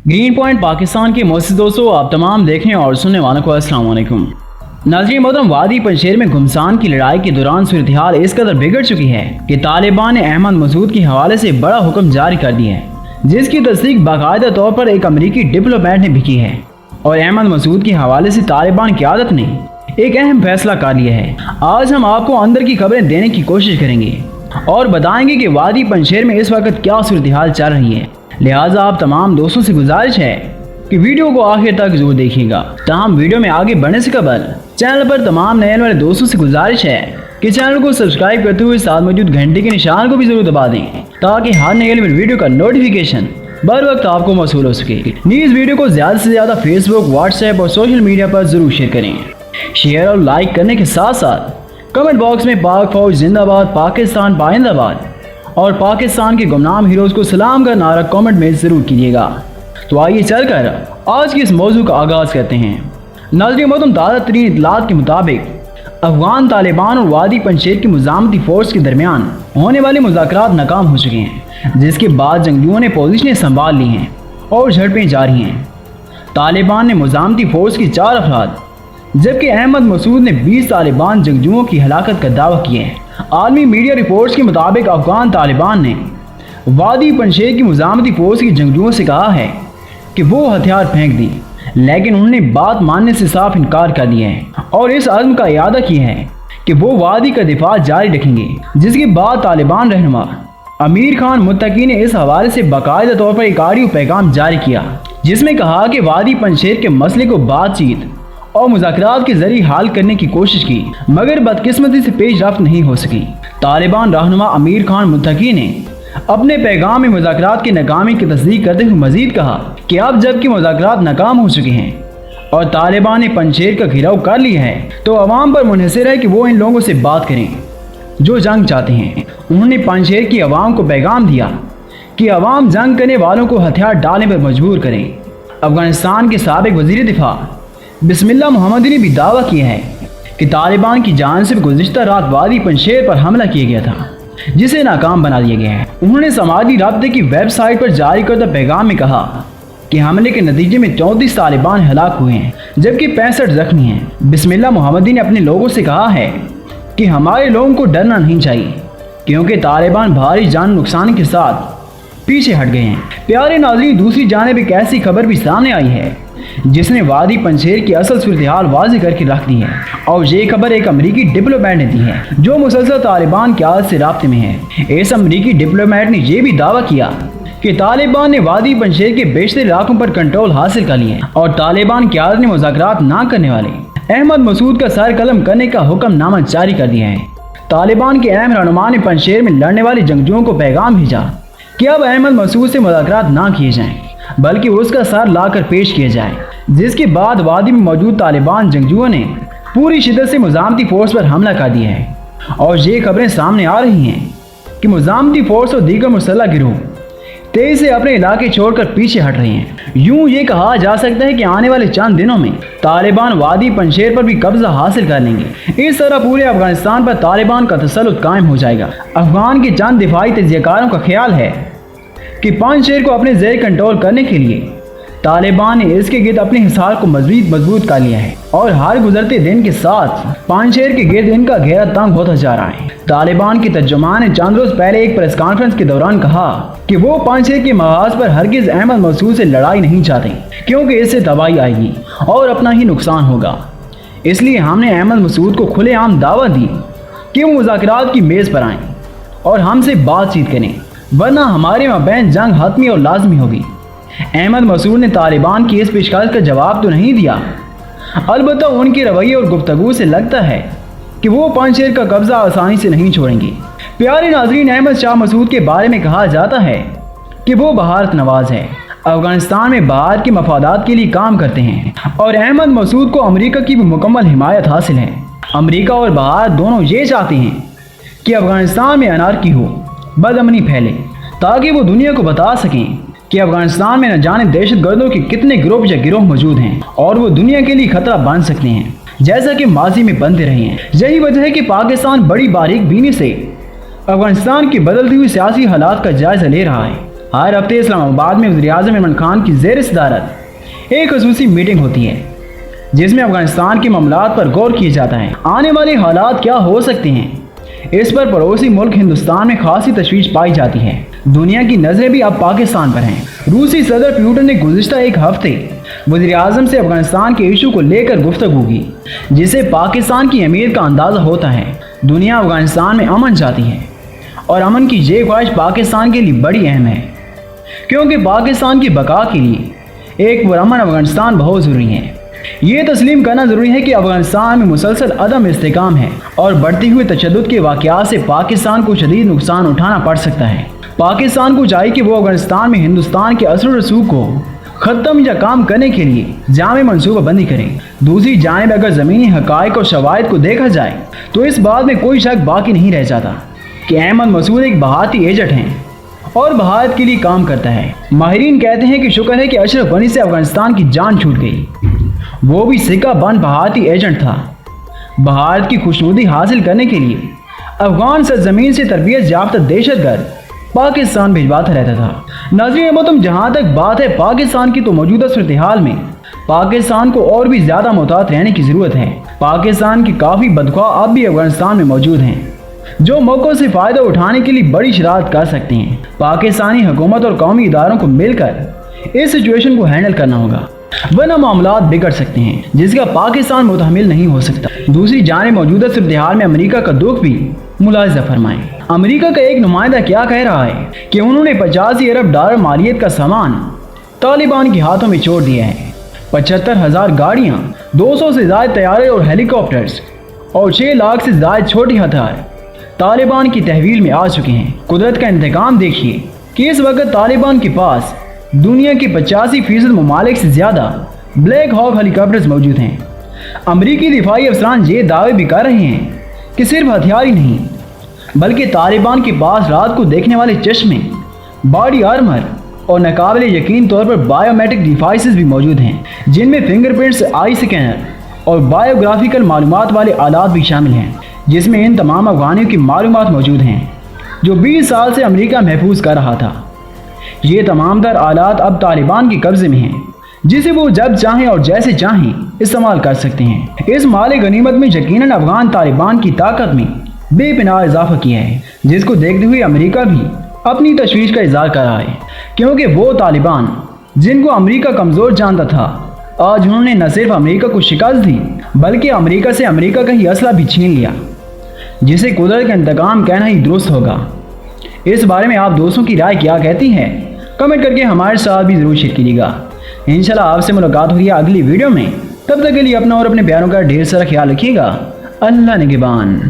Green point Pakistan के मोअज़्ज़िज़ दोस्तों, आप तमाम देखने और सुनने वालों को अस्सलाम वालेकुम। नाज़रीन मोहतरम, वादी पंजशेर में घुमसान की लड़ाई के दौरान सूरत हाल इस कदर बिगड़ चुकी है कि तालिबान ने अहमद मसूद के हवाले से बड़ा हुक्म जारी कर दिया है, जिसकी तस्दीक बाकायदा तौर पर एक अमरीकी डिप्लोमेट ने भी की है। और अहमद मसूद के हवाले से तालिबान क़यादत ने एक अहम फैसला कर लिया है। आज हम आपको अंदर की खबरें देने की कोशिश करेंगे और बताएंगे कि वादी पंजशेर में इस वक्त क्या सूरत हाल चल रही है। लिहाजा आप तमाम दोस्तों से गुजारिश है कि वीडियो को आखिर तक जरूर देखिएगा। तमाम वीडियो में आगे बढ़ने से कबल चैनल पर तमाम नए वाले दोस्तों से गुजारिश है कि चैनल को सब्सक्राइब करते हुए साथ मौजूद घंटे के निशान को भी जरूर दबा दें, ताकि हर नए वीडियो का नोटिफिकेशन बर वक्त आपको मौसूल हो सके। इस वीडियो को ज़्यादा से ज़्यादा फेसबुक, व्हाट्सएप और सोशल मीडिया पर जरूर शेयर करें। शेयर और लाइक करने के साथ साथ कमेंट बॉक्स में पाक फौज जिंदाबाद, पाकिस्तान पाइंदाबाद और पाकिस्तान के गुमनाम हीरोज़ को सलाम का नारा कमेंट में ज़रूर कीजिएगा। तो आइए चलकर आज के इस मौजू का आगाज़ करते हैं। नाज़रीन मोहतरम, ताज़ा तरीन इत्तलात के मुताबिक अफगान तालिबान और वादी पंजशेर की मुजामती फ़ोर्स के दरमियान होने वाले मुज़ाकरात नाकाम हो चुके हैं, जिसके बाद जंगजुओं ने पोजीशनें संभाल ली हैं और झड़पें जारी हैं। तालिबान ने मुजामती फ़ोर्स की 4 अफराद जबकि अहमद मसूद ने 20 तालिबान जंगजुओं की हलाकत का दावा किया है। आलमी मीडिया रिपोर्ट्स के मुताबिक अफगान तालिबान ने वादी पंजशेर की मुजामती फ़ोर्स के जंगजुओं से कहा है कि वो हथियार फेंक दें, लेकिन उन्होंने बात मानने से साफ इनकार कर दिया है और इस अज़्म का इरादा किया है कि वो वादी का दिफा जारी रखेंगे। जिसके बाद तालिबान रहनुमा अमीर खान मुत्तकी ने इस हवाले से बाकायदा तौर पर एक ऑडियो पैगाम जारी किया, जिसमें कहा कि वादी पंजशेर के मसले को बातचीत और मुज़ाकरात के जरिए हल करने की कोशिश की, मगर बदकिस्मती से पेश रफ्त नहीं हो सकी। तालिबान रहनुमा अमीर खान मुत्तकी ने अपने पैगाम में मुज़ाकरात की नाकामी की तस्दीक करते हुए मजीद कहा कि अब जबकि मुज़ाकरात नाकाम हो चुके हैं और तालिबान ने पंजशेर का घेराव कर लिया है, तो अवाम पर मुनहसर है कि वो इन लोगों से बात करें जो जंग चाहते हैं। उन्होंने पंजशेर की अवाम को पैगाम दिया कि अवाम जंग करने वालों को हथियार डालने पर मजबूर करें। अफगानिस्तान के साबिक वज़ीर दिफा बिस्मिल्लाह मोहम्मदी ने भी दावा किया है कि तालिबान की जानिब से गुज़िश्ता रात वादी पंजशेर पर हमला किया गया था, जिसे नाकाम बना दिया गया है। उन्होंने समाजी राब्ते की वेबसाइट पर जारी करदा पैगाम में कहा कि हमले के नतीजे में 34 तालिबान हलाक हुए हैं, जबकि 65 जख्मी हैं। बिस्मिल्लाह मोहम्मदी ने अपने लोगों से कहा है कि हमारे लोगों को डरना नहीं चाहिए, क्योंकि तालिबान भारी जान नुकसान के साथ पीछे हट गए हैं। प्यारे नाज़रीन, दूसरी जानिब एक ऐसी खबर भी सामने आई है जिसने वादी पंजशेर की असल सूरत हाल वाज़ेह करके रख दी है, और ये खबर एक अमरीकी डिप्लोमेट ने दी है जो मुसलसल तालिबान की आदत से राब्ते में है। इस अमरीकी डिप्लोमेट ने यह भी दावा किया कि तालिबान ने वादी पंजशेर के बेशतर इलाकों पर कंट्रोल हासिल कर लिया है और तालिबान की आदत ने मुज़ाकरात ना करने वाले अहमद मसूद का सर कलम करने का हुक्मनामा जारी कर दिया है। तालिबान के अहम रहनुमा ने पंजशेर में लड़ने वाले जंगजुओं को पैगाम भेजा कि अब अहमद मसूद से मुज़ाकरात ना किए जाएं, बल्कि उसका सर लाकर पेश किया जाए। जिसके बाद वादी में मौजूद तालिबान जंगजुओं ने पूरी शिद्दत से मुजामती फ़ोर्स पर हमला कर दिया है और ये खबरें सामने आ रही हैं कि मुजामती फ़ोर्स और दीगर मुसल्लह गिरोह तेजी से अपने इलाके छोड़कर पीछे हट रहे हैं। यूं ये कहा जा सकता है कि आने वाले चंद दिनों में तालिबान वादी पंजशेर पर भी कब्जा हासिल कर लेंगे। इस तरह पूरे अफगानिस्तान पर तालिबान का तसल्लुत कायम हो जाएगा। अफगान के चंद दिफाई तजियाकारों का ख्याल है कि पंजशेर को अपने ज़ेर कंट्रोल करने के लिए तालिबान ने इसके गिर्द अपने हिसार को मजबूत कर लिया है और हर गुजरते दिन के साथ पंजशेर के गिर्द इनका घेरा तंग होता जा रहा है। तालिबान के तर्जुमान ने चंद रोज पहले एक प्रेस कॉन्फ्रेंस के दौरान कहा कि वो पंजशेर के महाज पर हरगिज अहमद मसूद से लड़ाई नहीं चाहते, क्योंकि इससे तबाही आएगी और अपना ही नुकसान होगा। इसलिए हमने अहमद मसूद को खुलेआम दावत दी कि वो मुज़ाकरात की मेज़ पर आएँ और हमसे बातचीत करें, वरना हमारे मबैन जंग हतमी और लाजमी होगी। अहमद मसूद ने तालिबान की इस पेशकश का जवाब तो नहीं दिया, अलबत्ता उनके रवैये और गुफ्तगू से लगता है कि वो पंजशेर का कब्जा आसानी से नहीं छोड़ेंगे। प्यारे नाज़रीन, अहमद शाह मसूद के बारे में कहा जाता है कि वो भारत नवाज है, अफगानिस्तान में भारत के मफादात के लिए काम करते हैं और अहमद मसूद को अमेरिका की भी मुकम्मल हिमायत हासिल है। अमेरिका और भारत दोनों ये चाहते हैं कि अफगानिस्तान में अनारकी हो, बदअमनी फैले, ताकि वो दुनिया को बता सकें कि अफगानिस्तान में न जाने दहशत गर्दों के कितने ग्रुप या गिरोह मौजूद हैं और वो दुनिया के लिए खतरा बन सकते हैं, जैसा कि माजी में बनते रहे हैं। यही वजह है कि पाकिस्तान बड़ी बारीक बीनी से अफगानिस्तान की बदलती हुई सियासी हालात का जायजा ले रहा है हर हफ्ते इस्लामाबाद में वज़ीर-ए-आज़म इमरान खान की ज़ेर सदारत एक ख़ुसूसी मीटिंग होती है जिसमें अफगानिस्तान के मामलात पर गौर किया जाता है। आने वाले हालात क्या हो सकते हैं, इस पर पड़ोसी मुल्क हिंदुस्तान में खासी तशवीश पाई जाती है। दुनिया की नज़रें भी अब पाकिस्तान पर हैं। रूसी सदर पुतिन ने गुज़िश्ता एक हफ्ते वज़ीर-ए-आज़म से अफगानिस्तान के इशू को लेकर गुफ्तगू की, जिससे पाकिस्तान की अहमियत का अंदाज़ा होता है। दुनिया अफगानिस्तान में अमन चाहती है और अमन की ये ख्वाहिश पाकिस्तान के लिए बड़ी अहम है, क्योंकि पाकिस्तान की बका के लिए एक पुरअमन अफगानिस्तान बहुत ज़रूरी है। ये तस्लीम करना ज़रूरी है कि अफगानिस्तान में मुसलसल अदम इस्तेकाम है और बढ़ती हुए तशद्दुद के वाक़यात से पाकिस्तान को शदीद नुकसान उठाना पड़ सकता है। पाकिस्तान को चाहिए कि वो अफगानिस्तान में हिंदुस्तान के असर रसूख को ख़त्म या काम करने के लिए जामे मनसूबा बंदी करें। दूसरी जानिब अगर ज़मीनी हक़ाइक़ और शवाहिद को देखा जाए तो इस बात में कोई शक बाकी नहीं रह जाता कि अहमद मसूद एक बहाती एजेंट हैं और बहादत के लिए काम करता है। माहिरीन कहते हैं कि शुक्र है कि अशरफ गनी से अफगानिस्तान की जान छूट गई, वो भी सिक्का बंद बहाती एजेंट था। भारत की खुशनुदी हासिल करने के लिए अफगान सरजमीन से तरबियत याफ्ता दहशतगर्द पाकिस्तान भिजवाता रहता था। नाज़रीन मोहतरम, जहाँ तक बात है पाकिस्तान की, तो मौजूदा सूरत हाल में पाकिस्तान को और भी ज़्यादा मुहतात रहने की ज़रूरत है। पाकिस्तान की काफ़ी बदख्वाह अब भी अफगानिस्तान में मौजूद हैं, जो मौक़ों से फ़ायदा उठाने के लिए बड़ी शरारत कर सकते हैं। पाकिस्तानी हुकूमत और कौमी इदारों को मिलकर इस सिचुएशन को हैंडल करना होगा, वरना मामलात बिगड़ सकते हैं, जिसका पाकिस्तान मुतहम्मिल नहीं हो सकता। दूसरी जानिब मौजूदा सूरत हाल में अमेरिका का दुख भी मुलाहिज़ा फरमाएं। अमेरिका का एक नुमाइंदा क्या कह रहा है कि उन्होंने 85 अरब डॉलर मालियत का सामान तालिबान के हाथों में छोड़ दिया है। 75,000 गाड़ियाँ, 200 से ज़्यादा तैयारे और हेलीकॉप्टर्स और 6 लाख से ज़्यादा छोटे हथियार तालिबान की तहवील में आ चुके हैं। कुदरत का इंतकाम देखिए कि इस वक्त तालिबान के पास दुनिया के 85% ममालिक से ज़्यादा ब्लैक हॉक हेलीकॉप्टर्स मौजूद हैं। अमरीकी दिफाई अफसरान ये दावे भी कर रहे हैं कि सिर्फ हथियार ही नहीं, बल्कि तालिबान के पास रात को देखने वाले चश्मे, बॉडी आर्मर और नाकाबिले यकीन तौर पर बायोमेट्रिक डिवाइसेस भी मौजूद हैं, जिनमें फिंगरप्रिंट्स, आई स्कैनर और बायोग्राफिकल मालूमात वाले आलात भी शामिल हैं, जिसमें इन तमाम अफगानियों की मालूमात मौजूद हैं जो 20 साल से अमेरिका महफूज कर रहा था। ये तमाम तर आलात अब तालिबान के कब्जे में हैं, जिसे वो जब चाहें और जैसे चाहें इस्तेमाल कर सकते हैं। इस माल गनीमत में यकीनन अफगान तालिबान की ताकत में बेपनाह इजाफा किया है, जिसको देखते हुए अमेरिका भी अपनी तशवीश का इजहार कर रहा है, क्योंकि वो तालिबान जिनको अमेरिका कमज़ोर जानता था, आज उन्होंने न सिर्फ अमेरिका को शिकस्त दी, बल्कि अमेरिका से अमेरिका का ही असला भी छीन लिया, जिसे कुदरत का इंतकाम कहना ही दुरुस्त होगा। इस बारे में आप दोस्तों की राय क्या कहती है, कमेंट करके हमारे साथ भी ज़रूर शेयर कीजिएगा। इंशाल्लाह आपसे मुलाकात होगी अगली वीडियो में। तब तक के लिए अपना और अपने प्यारों का ढेर सारा ख्याल रखिएगा। अल्लाह निगहबान।